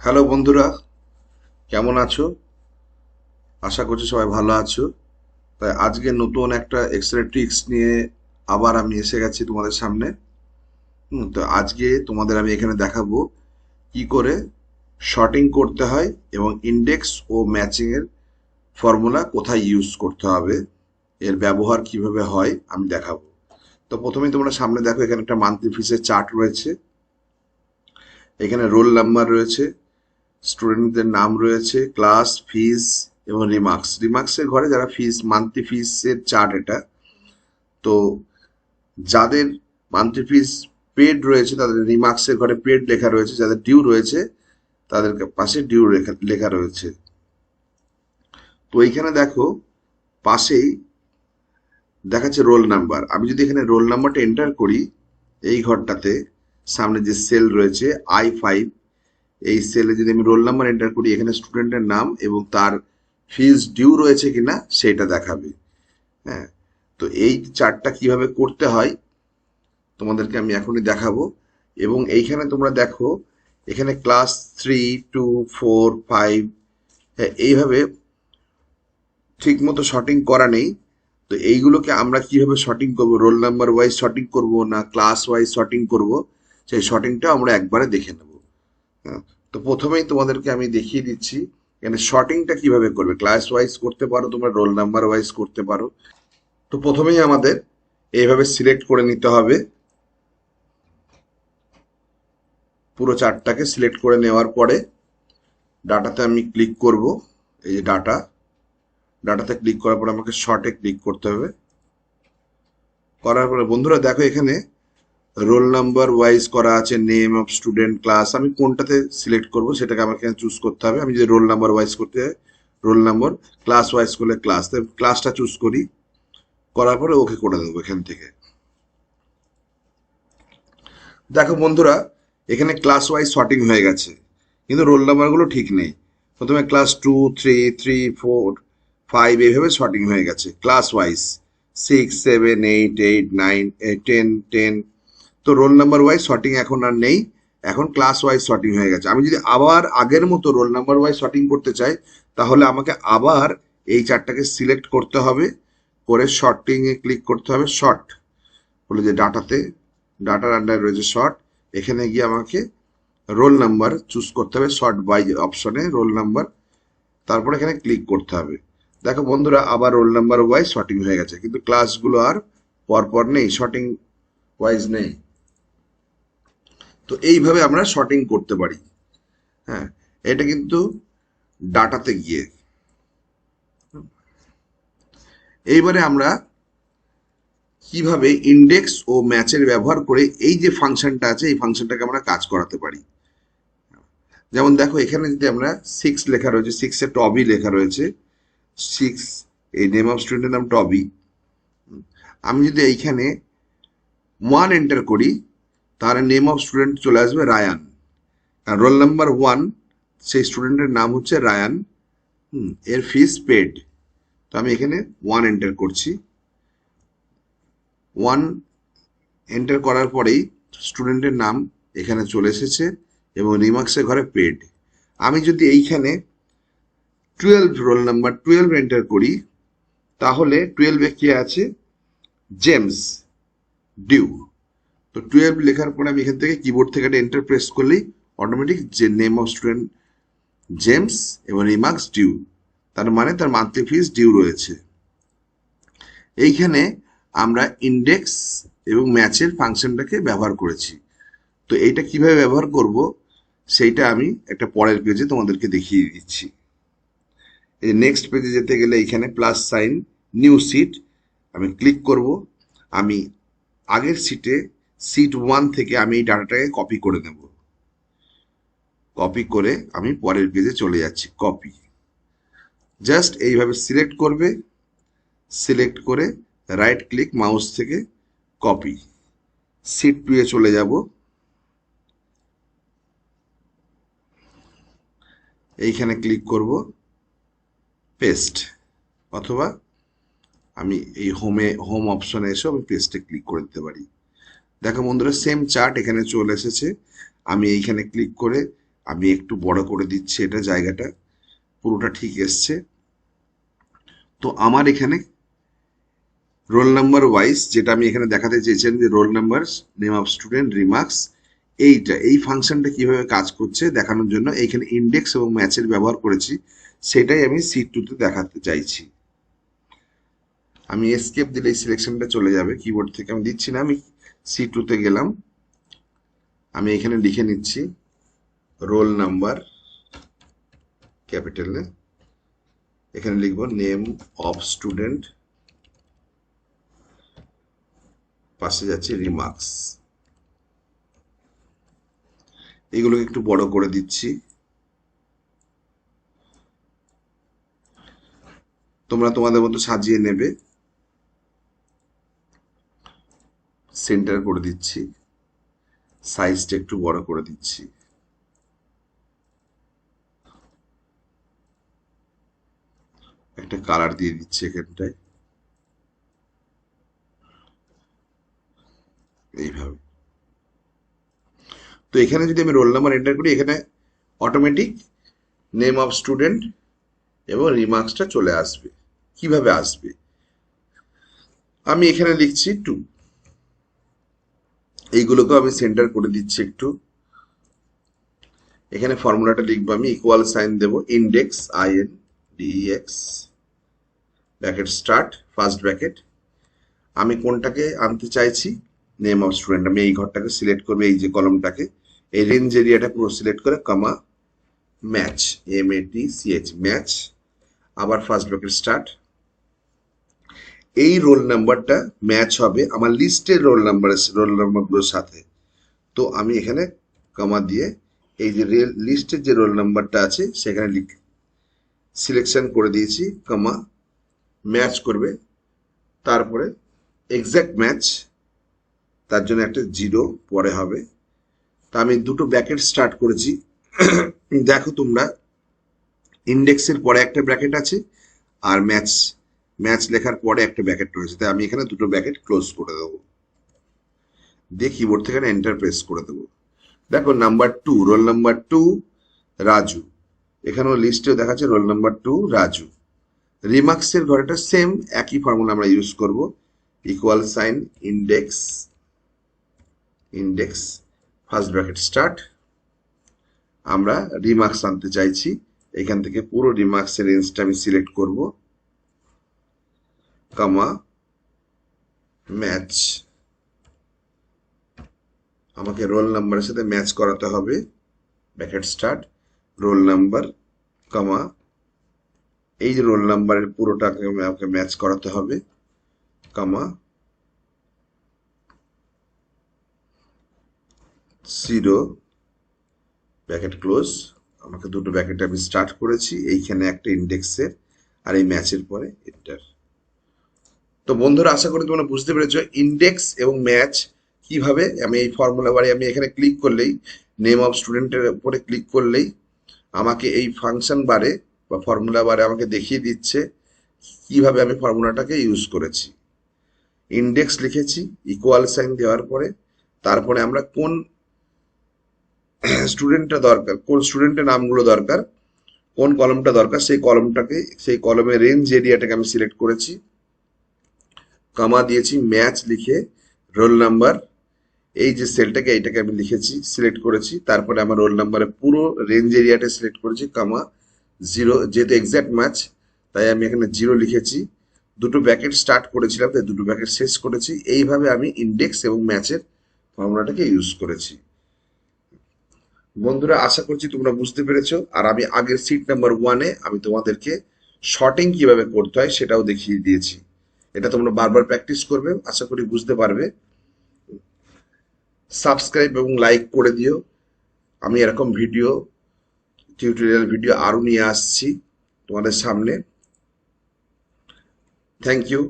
Hello বন্ধুরা, কেমন আছো? আশা করছি সবাই ভালো আছো। তাই আজকে নতুন একটা এক্সেল ট্রিক্স নিয়ে আবার আমি এসে গেছি তোমাদের সামনে। তো আজকে তোমাদের আমি এখানে দেখাবো কি করে শর্টিং করতে হয় এবং ইন্ডেক্স ও ম্যাচিং এর ফর্মুলা কোথায় ইউজ করতে হবে, এর ব্যবহার কিভাবে হয় আমি দেখাবো। তো প্রথমেই তোমরা সামনে দেখো, এখানে একটা মান্থলি ফিসের চার্ট রয়েছে, এখানে রোল নাম্বার রয়েছে, স্টুডেন্টদের নাম রয়েছে, ক্লাস, ফিস এবং রিমার্কস। রিমার্কসের ঘরে যারা ফিস, মান্থলি ফিসের চার্ট এটা। তো যাদের মান্থলি ফিস পেড রয়েছে তাদের রিমার্কসের ঘরে পেড লেখা রয়েছে, যাদের ডিউ রয়েছে তাদের পাশে ডিউ লেখা রয়েছে। তো এইখানে দেখো পাশেই দেখাচ্ছে রোল নাম্বার। আমি যদি এখানে রোল নাম্বারটা এন্টার করি, এই ঘরটাতে সামনে যে সেল রয়েছে I5, এই সেলে যদি আমি রোল নাম্বার এন্টার করি, এখানে স্টুডেন্টের নাম এবং তার ফিজ ডিউ রয়েছে কিনা সেটা দেখাবে। হ্যাঁ, তো এই চার্টটা কিভাবে করতে হয় তোমাদেরকে আমি এখনই দেখাবো। এবং এইখানে তোমরা দেখো, এখানে ক্লাস 3, 2, 4, 5, হ্যাঁ এইভাবে ঠিক মতো শর্টিং করা নেই। তো এইগুলোকে আমরা কিভাবে শর্টিং করব, রোল নাম্বার ওয়াইজ শর্টিং করব না ক্লাস ওয়াইজ শর্টিং করব, সেই শর্টিংটা আমরা একবারে দেখে নেব। হ্যাঁ, তো প্রথমেই তোমাদেরকে আমি দেখিয়ে দিচ্ছি এখানে শর্টিংটা কিভাবে করবে। ক্লাস ওয়াইজ করতে পারো, তোমরা রোল নাম্বার ওয়াইজ করতে পারো। তো প্রথমেই আমাদের এইভাবে সিলেক্ট করে নিতে হবে। পুরো চার্টটাকে সিলেক্ট করে নেওয়ার পরে ডাটাতে আমি ক্লিক করব। এই যে ডাটাতে ক্লিক করার পরে আমাকে শর্টে ক্লিক করতে হবে। করার পরে বন্ধুরা দেখো, এখানে রোল নাম্বার ওয়াইজ করা আছে, নেম অফ স্টুডেন্ট, ক্লাস। আমি কোনটাতে সিলেক্ট করব সেটাকে আমাকে চুজ করতে হবে। আমি যদি রোল নাম্বার ওয়াইজ করতে হয় রোল নাম্বার, ক্লাস ওয়াইজ করলে ক্লাস, ক্লাসটা চুজ করি। করার পরে ওকে করে দেবো এখান থেকে। দেখো বন্ধুরা, এখানে ক্লাস ওয়াইজ শর্টিং হয়ে গেছে, কিন্তু রোল নাম্বারগুলো ঠিক নেই। প্রথমে ক্লাস 2, 3, 3, 4, 5 এইভাবে শর্টিং হয়ে গেছে ক্লাস ওয়াইজ। 6, 7, 8, 8, 9, 10, 10। তো রোল নাম্বার ওয়াইজ শর্টিং এখন আর নেই, এখন ক্লাস ওয়াইজ শর্টিং হয়ে গেছে। আমি যদি আবার আগের মতো রোল নাম্বার ওয়াইজ শর্টিং করতে চাই, তাহলে আমাকে আবার এই চারটাকে সিলেক্ট করতে হবে, করে শর্টিং এ ক্লিক করতে হবে। শর্ট বলে যে ডাটার আন্ডার রয়েছে শর্ট, এখানে গিয়ে আমাকে রোল নাম্বার চুজ করতে হবে, শর্ট বাই অপশনে রোল নাম্বার, তারপর এখানে ক্লিক করতে হবে। দেখো বন্ধুরা, আবার রোল নাম্বার ওয়াইজ শর্টিং হয়ে গেছে, কিন্তু ক্লাসগুলো আর পরপর নেই, শর্টিং ওয়াইজ নেই। তো এইভাবে আমরা শর্টিং করতে পারি। হ্যাঁ, এটা কিন্তু ডাটাতে গিয়ে। এইবারে আমরা কিভাবে ইন্ডেক্স ও ম্যাচের ব্যবহার করে এই যে ফাংশনটা আছে এই ফাংশনটাকে আমরা কাজ করাতে পারি। যেমন দেখো, এখানে যদি আমরা 6 লেখা রয়েছে, 6 এ টবি লেখা রয়েছে, 6, এই নেম অফ স্টুডেন্টের নাম টবি। আমি যদি এইখানে 1 এন্টার করি, তাহলে নেম অফ স্টুডেন্ট চলে আসবে রায়ান, আর রোল নাম্বার 1, সেই স্টুডেন্টের নাম হচ্ছে রায়ান। এর ফিস পেড। তো আমি এখানে 1 এন্টার করছি। 1 এন্টার করার পরেই স্টুডেন্টের নাম এখানে চলে এসেছে এবং রিমার্কসের ঘরে পেড। আমি যদি এইখানে 12, রোল নাম্বার 12 এন্টার করি, তাহলে 12 এ কি আছে, জেমস, ডিউ। তো 12 লেখার পরে আমি এখান থেকে কিবোর্ড থেকে একটা এন্টার প্রেস করলেই অটোমেটিক যে নেম অফ স্টুডেন্ট জেমস এবং রিমার্কস ডিউ, তার মানে তার মান্থলি ফিস ডিউ রয়েছে। এইখানে আমরা ইন্ডেক্স এবং ম্যাচের ফাংশনটাকে ব্যবহার করেছি। তো এইটা কিভাবে ব্যবহার করব সেইটা আমি একটা পরের পেজে তোমাদেরকে দেখিয়ে দিচ্ছি। এই নেক্সট পেজে যেতে গেলে এইখানে প্লাস সাইন, নিউ সিট আমি ক্লিক করব। আমি আগের সিট 1 থেকে আমি এই ডাটাটাকে কপি করে নেব। কপি করে আমি পরের পেজে চলে যাচ্ছি। কপি, জাস্ট এইভাবে সিলেক্ট করবে, সিলেক্ট করে রাইট ক্লিক মাউস থেকে কপি, সিট 2 এ চলে যাব। এইখানে ক্লিক করব, পেস্ট, অথবা আমি এই হোম অপশনে এসে আমি পেস্টে ক্লিক করে দিতে পারি। দেখো বন্ধুরা, সেম চার্ট এখানে চলে এসেছে। আমি এইখানে ক্লিক করে আমি একটু বড় করে দিচ্ছি, এটা জায়গাটা পুরোটা ঠিক এসছে। তো আমার এখানে রোল নাম্বার ওয়াইজ, যেটা আমি এখানে দেখাতে চেয়েছিলাম যে roll number, name of student, remarks, এই ফাংশনটা কিভাবে কাজ করছে দেখানোর জন্য এইখানে ইন্ডেক্স এবং ম্যাচের ব্যবহার করেছি, সেটাই আমি সিট টুতে দেখাতে চাইছি। আমি এসকেপ দিলে এই সিলেকশনটা চলে যাবে, কিবোর্ড থেকে আমি দিচ্ছি না, আমি সি টুতে গেলাম। আমি এখানে লিখে নিচ্ছি রোল নাম্বার ক্যাপিটালে, এখানে লিখব নেম অফ স্টুডেন্ট, পাশে যাচ্ছে রিমার্কস। এগুলোকে একটু বড় করে দিচ্ছি। তোমরা তোমাদের মতো সাজিয়ে নেবে। সেন্টার করে দিচ্ছি, সাইজটা একটু বড় করে দিচ্ছি। একটা কালার দিয়ে দিচ্ছি এখানটায়, এইভাবে। তো এখানে যদি আমি রোল নাম্বার এন্টার করি, এখানে অটোমেটিক নেম অফ স্টুডেন্ট এবং রিমার্কসটা চলে আসবে। কিভাবে আসবে? আমি এখানে লিখছি 2, এইগুলোকে আমি সেন্টার করে দিচ্ছি একটু। এখানে ফর্মুলাটা লিখবো, আমি ইকুয়াল সাইন দেবো, index INDEX bracket start, first bracket. আমি কোনটাকে আনতে চাইছি? Name of student. আমি এই ঘরটাকে সিলেক্ট করবো, এই যে কলমটাকে, এই রেঞ্জ এরিয়াটা পুরো সিলেক্ট করে কমা ম্যাচ, MATCH, ম্যাচ, আবার ফার্স্ট ব্র্যাকেট স্টার্ট। এই রোল নাম্বারটা ম্যাচ হবে আমার লিস্টের রোল নাম্বারগুলোর সাথে। তো আমি এখানে কমা দিয়ে এই যে লিস্টের যে রোল নাম্বারটা আছে সেখানে সিলেকশন করে দিয়েছি, কমা ম্যাচ করবে, তারপরে এক্সাক্ট ম্যাচ, তার জন্য একটা 0 পরে হবে। তা আমি দুটো ব্র্যাকেট স্টার্ট করেছি। দেখো তোমরা, ইন্ডেক্সের পরে একটা ব্র্যাকেট আছে আর ম্যাচ ম্যাচ লেখার পরে একটা ব্র্যাকেট রয়েছে, তাই আমি এখানে দুটো ব্র্যাকেট ক্লোজ করে দেবো, দিয়ে কিবোর্ড থেকে এন্টার প্রেস করে দেবো। দেখো নাম্বার 2, রোল নাম্বার 2 রাজু, এখানেও লিস্টেও দেখাচ্ছে রোল নাম্বার 2 রাজু। রিমার্কসের ঘরেটা সেম একই ফর্মুলা আমরা ইউজ করব, equal sign index first bracket start. আমরা রিমার্কস আনতে চাইছি, এখান থেকে পুরো রিমার্কসের রেঞ্জটা আমি সিলেক্ট করব, কমা ম্যাচ, আমাকে রোল নাম্বারের সাথে ম্যাচ করাতে হবে, ব্র্যাকেট স্টার্ট, রোল নাম্বার, কমা এই যে রোল নাম্বারের পুরোটাকে আমাকে ম্যাচ করাতে হবে, কমা 0 ব্র্যাকেট ক্লোজ। আমাকে দুটো ব্র্যাকেট আমি স্টার্ট করেছি, এইখানে একটা ইন্ডেক্সের আর এই ম্যাচের পরে এন্টার। তো বন্ধুরা, আশা করি তোমরা বুঝতে পেরেছো ইন্ডেক্স এবং ম্যাচ কিভাবে। আমি এই ফর্মুলা বারে আমি এখানে ক্লিক করলেই, নেম অফ স্টুডেন্টের উপরে ক্লিক করলেই আমাকে এই ফাংশন বারে বা ফর্মুলা বারে আমাকে দেখিয়ে দিচ্ছে কিভাবে আমি ফর্মুলাটাকে ইউজ করেছি। ইন্ডেক্স লিখেছি ইকুয়াল সাইন দেওয়ার পরে, তারপরে আমরা কোন স্টুডেন্টটা দরকার, কোন স্টুডেন্টের নামগুলো দরকার, কোন কলমটা দরকার, সেই কলমের রেঞ্জ এরিয়াটাকে আমি সিলেক্ট করেছি, কমা দিয়েছি, ম্যাচ লিখে রোল নাম্বার, এই যে সেলটাকে এইটাকে আমি লিখেছি, সিলেক্ট করেছি, তারপরে আমার রোল নাম্বারের পুরো রেঞ্জ এরিয়াটা সিলেক্ট করেছি, কমা 0, যেহেতু এক্সাক্ট ম্যাচ তাই আমি এখানে 0 লিখেছি। দুটো ব্র্যাকেট স্টার্ট করেছিলাম তাই দুটো ব্র্যাকেট শেষ করেছি। এইভাবে আমি ইন্ডেক্স এবং ম্যাচের ফর্মুলাটাকে ইউজ করেছি। বন্ধুরা, আশা করছি তোমরা বুঝতে পেরেছো। আর আমি আগের সিট নাম্বার 1-এ আমি তোমাদেরকে শর্টিং কিভাবে করতে হয় সেটাও দেখিয়ে দিয়েছি। এটা তোমরা বারবার প্র্যাকটিস করবে, আশা করি বুঝতে পারবে। সাবস্ক্রাইব এবং লাইক করে দিও। আমি এরকম টিউটোরিয়াল ভিডিও আরো নিয়ে আসছি তোমাদের সামনে। Thank you.